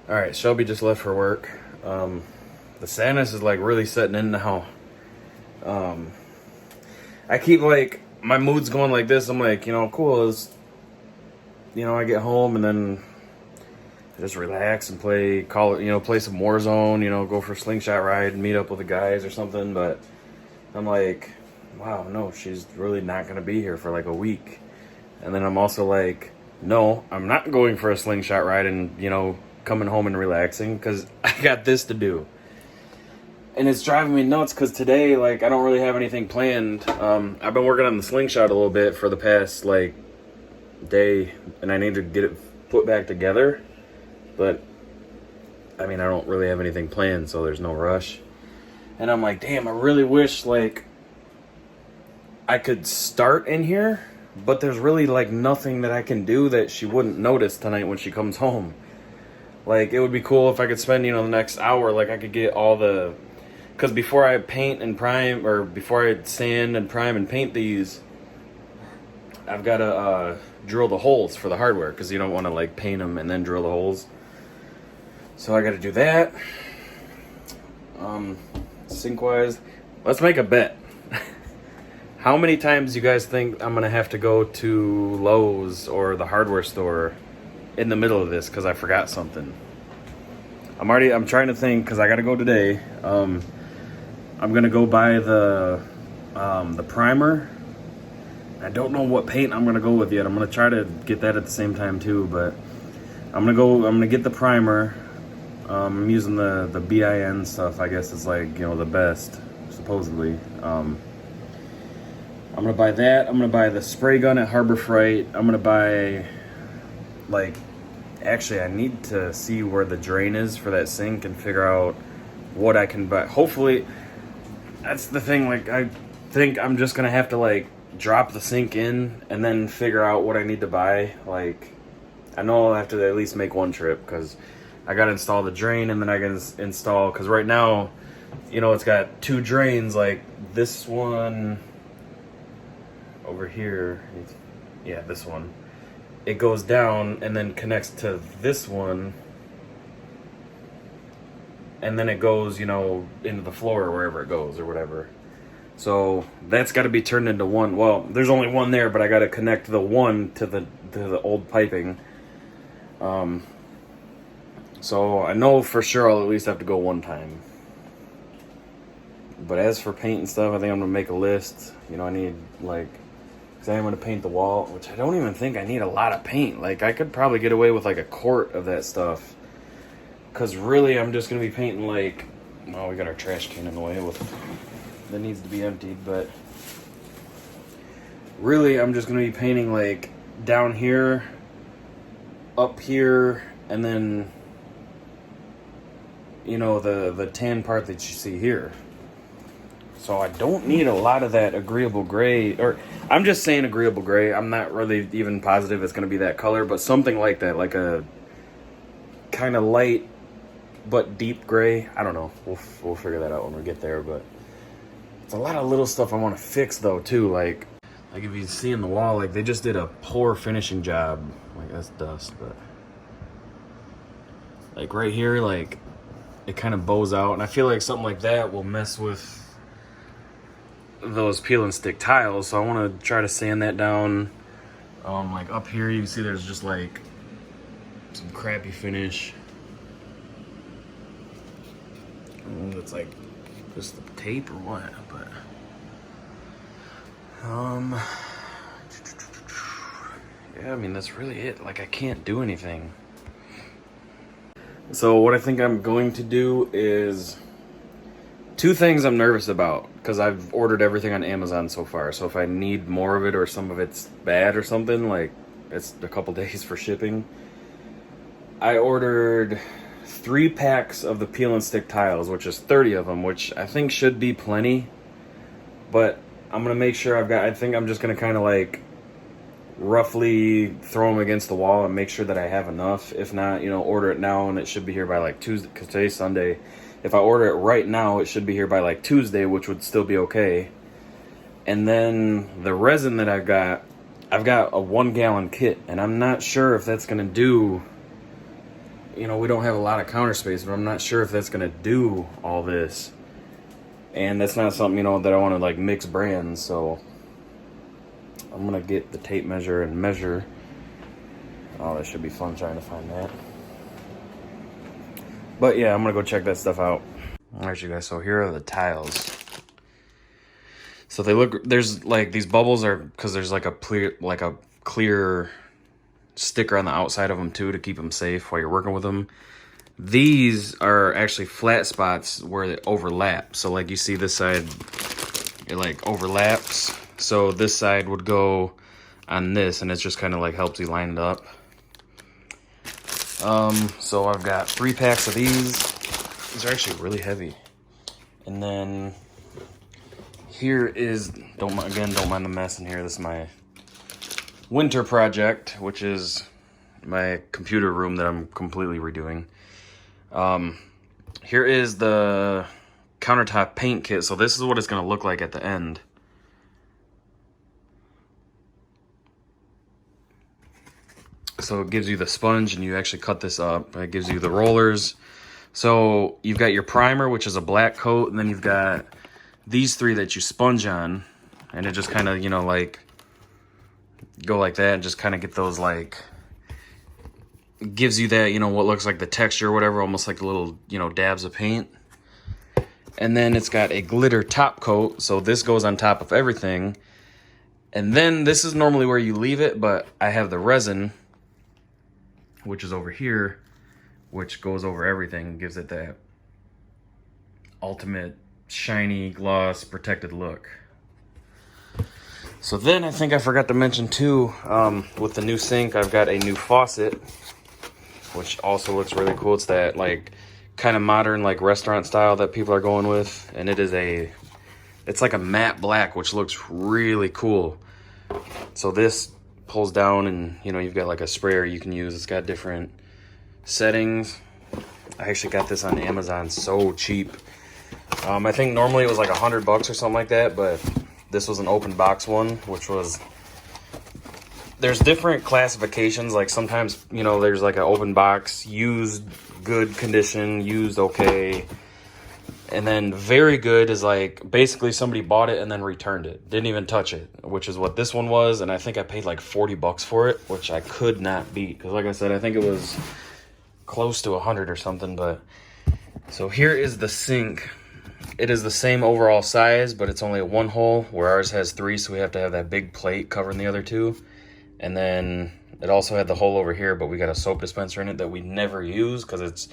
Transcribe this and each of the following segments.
All right, Shelby just left for work. The sadness is like really setting in now. I keep like my mood's going like this. I'm like, cool. I get home and then I just relax and play play some Warzone. Go for a slingshot ride and meet up with the guys or something. But I'm like, wow, no, she's really not gonna be here for like a week. And then I'm also like, no, I'm not going for a slingshot ride and coming home and relaxing because I got this to do. And it's driving me nuts because today, like, I don't really have anything planned. I've been working on the slingshot a little bit for the past, like, day, and I need to get it put back together. But, I mean, I don't really have anything planned, so there's no rush. And I'm like, damn, I really wish, like, I could start in here, but there's really, like, nothing that I can do that she wouldn't notice tonight when she comes home. Like, it would be cool if I could spend, the next hour, like, I could get all the... Because before I paint and prime, or before I sand and prime and paint these, I've got to drill the holes for the hardware, because you don't want to, like, paint them and then drill the holes. So I got to do that. Sink-wise, let's make a bet. How many times do you guys think I'm going to have to go to Lowe's or the hardware store in the middle of this because I forgot something? I'm trying to think because I got to go today. I'm going to go buy the primer. I don't know what paint I'm going to go with yet. I'm going to try to get that at the same time too, but I'm going to get the primer. I'm using the BIN stuff. I guess it's like, the best, supposedly. I'm going to buy that. I'm going to buy the spray gun at Harbor Freight. I'm going to buy, actually, I need to see where the drain is for that sink and figure out what I can buy. Hopefully, that's the thing. Like, I think I'm just going to have to, drop the sink in and then figure out what I need to buy. Like, I know I'll have to at least make one trip because I got to install the drain and then I can install, because right now, it's got two drains, like this one over here. Yeah, this one. It goes down and then connects to this one, and then it goes, into the floor or wherever it goes or whatever. So that's got to be turned into one. Well, there's only one there, but I got to connect the one to the old piping. So I know for sure I'll at least have to go one time. But as for paint and stuff, I think I'm gonna make a list. I need because I'm going to paint the wall, which I don't even think I need a lot of paint. Like, I could probably get away with, a quart of that stuff. Because really, I'm just going to be painting, well, we got our trash can in the way that needs to be emptied. But really, I'm just going to be painting, down here, up here, and then, the tan part that you see here. So I don't need a lot of that agreeable gray, or I'm just saying agreeable gray. I'm not really even positive it's going to be that color, but something like that, like a kind of light but deep gray. I don't know. We'll figure that out when we get there, but it's a lot of little stuff I want to fix though too. Like if you see in the wall, they just did a poor finishing job. That's dust, but right here, it kind of bows out, and I feel like something like that will mess with those peel and stick tiles, so I want to try to sand that down. Up here you can see there's just some crappy finish. It's just the tape or what, but yeah, I mean that's really it. I can't do anything. So what I think I'm going to do is two things I'm nervous about, because I've ordered everything on Amazon so far. So if I need more of it or some of it's bad or something, it's a couple days for shipping. I ordered 3 packs of the peel and stick tiles, which is 30 of them, which I think should be plenty. But I'm going to make sure I think I'm just going to kind of roughly throw them against the wall and make sure that I have enough. If not, order it now and it should be here by Tuesday, because today's Sunday. If I order it right now, it should be here by Tuesday, which would still be okay. And then the resin that I've got a 1 gallon kit, and I'm not sure if that's gonna do you know, we don't have a lot of counter space, but I'm not sure if that's gonna do all this. And that's not something, you know, that I want to like mix brands, so I'm gonna get the tape measure and measure. Oh, that should be fun trying to find that. But yeah, I'm gonna go check that stuff out. All right, you guys, so here are the tiles. So they look, there's like, these bubbles are, because there's like a clear sticker on the outside of them too to keep them safe while you're working with them. These are actually flat spots where they overlap. So like you see this side, it like overlaps. So this side would go on this, and it just kind of like helps you line it up. So I've got 3 packs of these. These are actually really heavy. And then here is, don't mind the mess in here. This is my winter project, which is my computer room that I'm completely redoing. Here is the Countertop Paint Kit. So this is what it's going to look like at the end. So it gives you the sponge, and you actually cut this up. It gives you the rollers. So you've got your primer, which is a black coat, and then you've got these 3 that you sponge on, and it just kind of, you know, like go like that and just kind of get those, like, gives you that, you know, what looks like the texture or whatever, almost like little, you know, dabs of paint. And then it's got a glitter top coat, so this goes on top of everything. And then this is normally where you leave it, but I have the resin, which is over here, which goes over everything, gives it that ultimate shiny, gloss, protected look. So then I think I forgot to mention too, with the new sink, I've got a new faucet, which also looks really cool. It's that like kind of modern, like restaurant style that people are going with. And it is it's like a matte black, which looks really cool. So this pulls down, and you know, you've got like a sprayer you can use. It's got different settings. I actually got this on Amazon so cheap. I think normally it was like $100 or something like that, but this was an open box one, which was, there's different classifications. Like sometimes, you know, there's like an open box, used, good condition, used okay. And then very good is like basically somebody bought it and then returned it, didn't even touch it, which is what this one was. And I think I paid like $40 for it, which I could not beat, because like I said, I think it was close to 100 or something. But so here is the sink. It is the same overall size, but it's only a 1 hole, where ours has 3, so we have to have that big plate covering the other 2. And then it also had the hole over here, but we got a soap dispenser in it that we never use because it's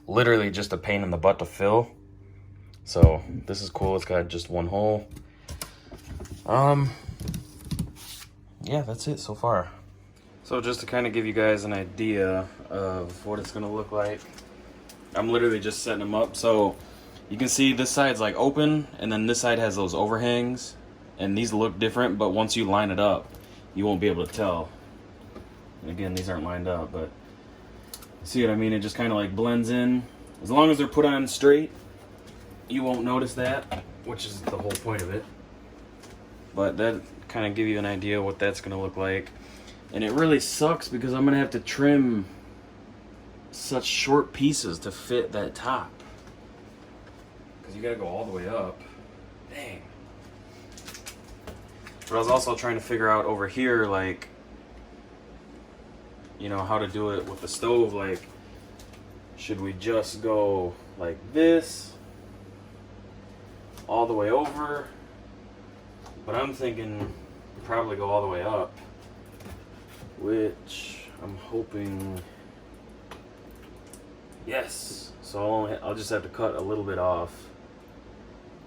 literally just a pain in the butt to fill. So this is cool. It's got just 1 hole. Yeah, that's it so far. So just to kind of give you guys an idea of what it's gonna look like, I'm literally just setting them up. So you can see this side's like open, and then this side has those overhangs, and these look different, but once you line it up, you won't be able to tell. And again, these aren't lined up, but see what I mean? It just kind of like blends in. As long as they're put on straight, you won't notice that, which is the whole point of it. But that kind of give you an idea what that's gonna look like. And it really sucks because I'm gonna have to trim such short pieces to fit that top, because you gotta go all the way up. Dang. But I was also trying to figure out over here, like, you know, how to do it with the stove. Like, should we just go like this all the way over? But I'm thinking probably go all the way up, which I'm hoping, yes. So I'll just have to cut a little bit off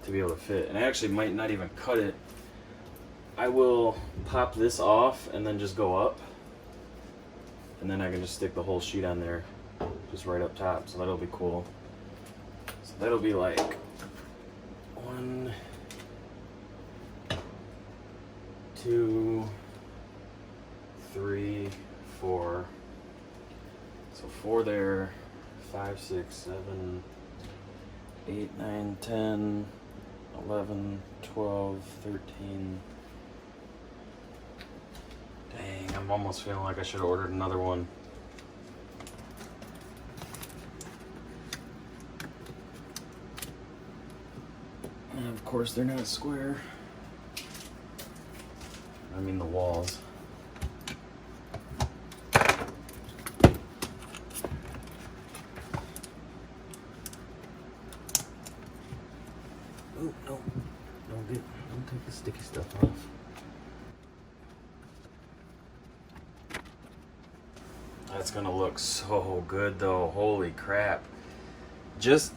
to be able to fit. And I actually might not even cut it. I will pop this off and then just go up, and then I can just stick the whole sheet on there, just right up top. So that'll be cool. So that'll be like 1, 2, 3, 4. So 4 there, 5, 6, 7, 8, 9, 10, 11, 12, 13. Dang, I'm almost feeling like I should have ordered another one. of course they're not square. I mean the walls. Oh no, don't take the sticky stuff off. That's gonna look so good though, holy crap. Just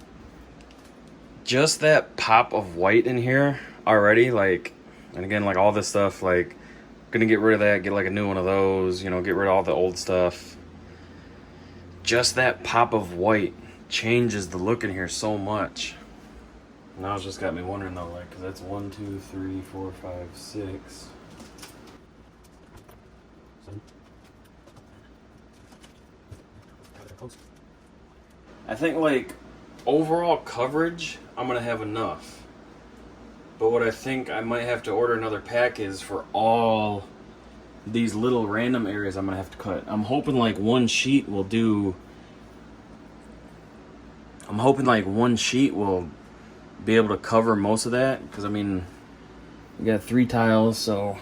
that pop of white in here already, like, and again, like all this stuff, like, gonna get rid of that, get like a new one of those, you know, get rid of all the old stuff. Just that pop of white changes the look in here so much. Now it's just got me wondering though, like, cause that's 1, 2, 3, 4, 5, 6. I think like overall coverage, I'm gonna have enough. But what I think I might have to order another pack is for all these little random areas I'm gonna have to cut. I'm hoping like one sheet will do. I'm hoping like one sheet will be able to cover most of that, because I mean, we got 3 tiles, so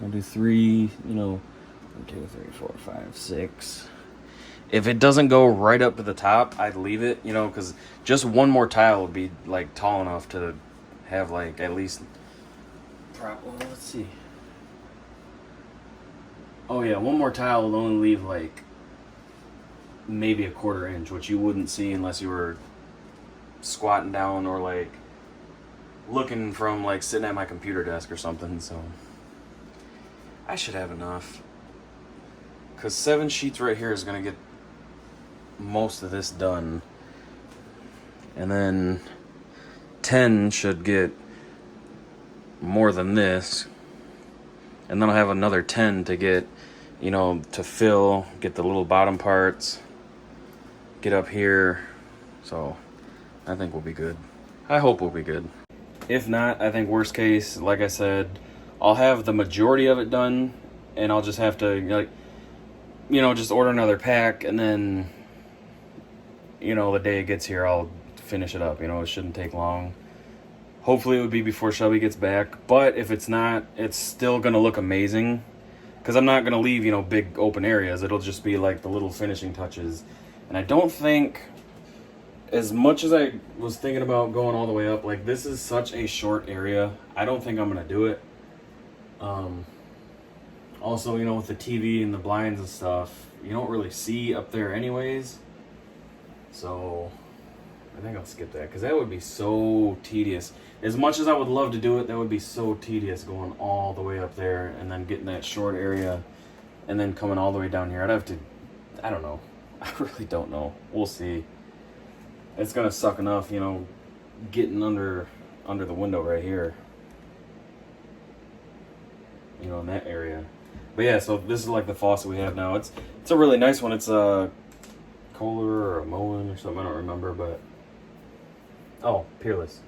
I'll do 3, you know, 1, 2, 3, 4, 5, 6. If it doesn't go right up to the top, I'd leave it, you know, because just one more tile would be like tall enough to have like at least. Well, let's see. Oh yeah, one more tile will only leave like maybe a 1/4 inch, which you wouldn't see unless you were squatting down or like looking from like sitting at my computer desk or something. So I should have enough, because 7 sheets right here is gonna get most of this done, and then 10 should get more than this, and then I'll have another 10 to get, you know, to fill, get the little bottom parts, get up here. So I think we'll be good. I hope we'll be good. If not, I think worst case, like I said, I'll have the majority of it done, and I'll just have to, like, you know, just order another pack, and then, you know, the day it gets here, I'll finish it up. You know, it shouldn't take long. Hopefully it would be before Shelby gets back, but if it's not, it's still gonna look amazing, because I'm not gonna leave, you know, big open areas. It'll just be like the little finishing touches. And I don't think, as much as I was thinking about going all the way up, like, this is such a short area, I don't think I'm gonna do it. Also, you know, with the TV and the blinds and stuff, you don't really see up there anyways. So I think I'll skip that, because that would be so tedious. As much as I would love to do it, that would be so tedious going all the way up there and then getting that short area and then coming all the way down here. I'd have to, I don't know. I really don't know. We'll see. It's gonna suck enough, you know, getting under the window right here, you know, in that area. But yeah, so this is like the faucet we have now. It's a really nice one. It's a Kohler or a Moen or something, I don't remember, but oh, Peerless.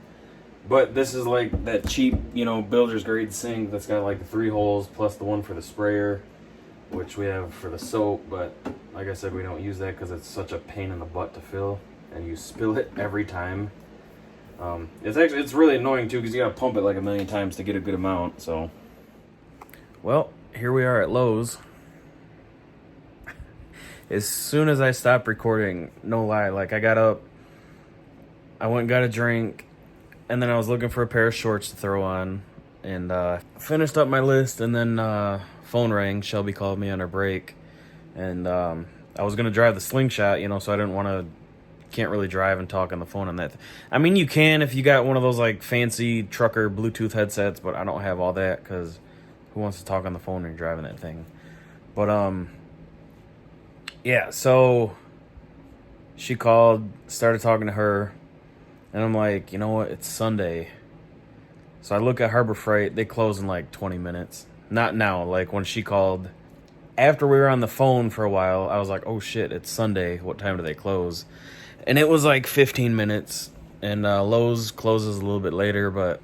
But this is like that cheap, you know, builder's grade sink that's got like the 3 holes plus the one for the sprayer, which we have for the soap. But like I said, we don't use that because it's such a pain in the butt to fill, and you spill it every time. It's really annoying too, because you gotta pump it like a million times to get a good amount. So, well, here we are at Lowe's. As soon as I stopped recording, no lie, like, I got up, I went and got a drink, and then I was looking for a pair of shorts to throw on, and finished up my list, and then phone rang. Shelby called me on her break, and I was gonna drive the Slingshot, you know, so I didn't want to, can't really drive and talk on the phone on that. I mean, you can if you got one of those like fancy trucker Bluetooth headsets, but I don't have all that, because who wants to talk on the phone when you're driving that thing? But yeah, so she called, started talking to her, and I'm like, you know what, it's Sunday. So I look at Harbor Freight, they close in like 20 minutes. Not now, like when she called. After we were on the phone for a while, I was like, oh shit, it's Sunday, what time do they close? And it was like 15 minutes, and Lowe's closes a little bit later, but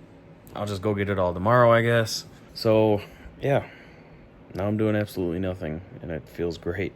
I'll just go get it all tomorrow, I guess. So, yeah, now I'm doing absolutely nothing, and it feels great.